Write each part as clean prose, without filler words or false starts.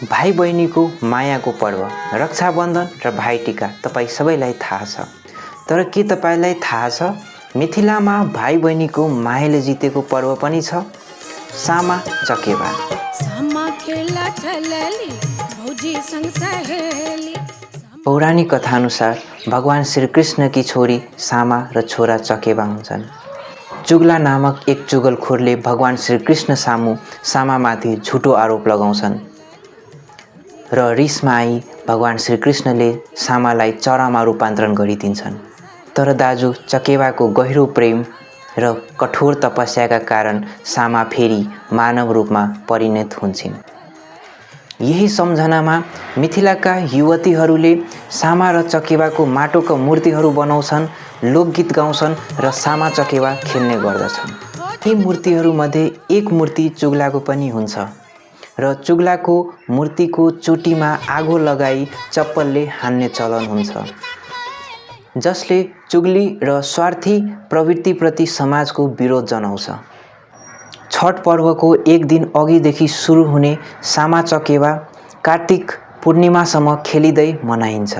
भाइ बहिनीको मायाको पर्व रक्षाबन्धन र भाइटिका तपाईँ सबैलाई थाहा छ। तर के तपाईँलाई थाहा छ मिथिलामा भाइ बहिनीको मायाले जितेको पर्व पनि छ? सामा चकेबा। पौराणिक कथाअनुसार भगवान श्रीकृष्णकी छोरी सामा र छोरा चकेबा हुन्छन्। चुगला नामक एक चुगलखोरले भगवान श्रीकृष्ण सामु सामामाथि झुटो आरोप लगाउँछन् र रिसमा आई भगवान श्रीकृष्णले सामालाई चरामा रूपान्तरण गरिदिन्छन्। तर दाजु चकेबाको गहिरो प्रेम र कठोर तपस्याका कारण सामा फेरि मानव रूपमा परिणत हुन्छन्। यही सम्झनामा मिथिलाका युवतीहरूले सामा र चकेबाको माटोका मूर्तिहरू बनाउँछन्, लोकगीत गाउँछन् र सामा चकेबा खेल्ने गर्दछन्। यी मूर्तिहरूमध्ये एक मूर्ति चुगलाको पनि हुन्छ र चुगलाको मूर्तिको चोटीमा आगो लगाई चप्पलले हान्ने चलन हुन्छ, जसले चुगली र स्वार्थी प्रवृत्तिप्रति समाजको विरोध जनाउँछ। छठ पर्वको एक दिन अघिदेखि सुरु हुने सामा चकेबा कार्तिक पूर्णिमासम्म खेलिँदै मनाइन्छ।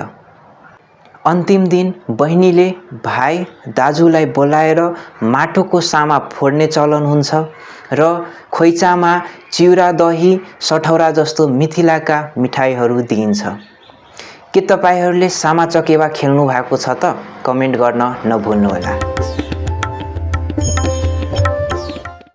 अन्तिम दिन बहिनीले भाइ दाजुलाई बोलाएर माटोको सामा फोड्ने चलन हुन्छ र खोइचामा चिउरा, दही, सठौरा जस्तो मिथिलाका मिठाईहरू दिइन्छ। के तपाईहरूले सामा चकेबा खेल्नु भएको छ त? कमेन्ट गर्न नभुल्नुहोला।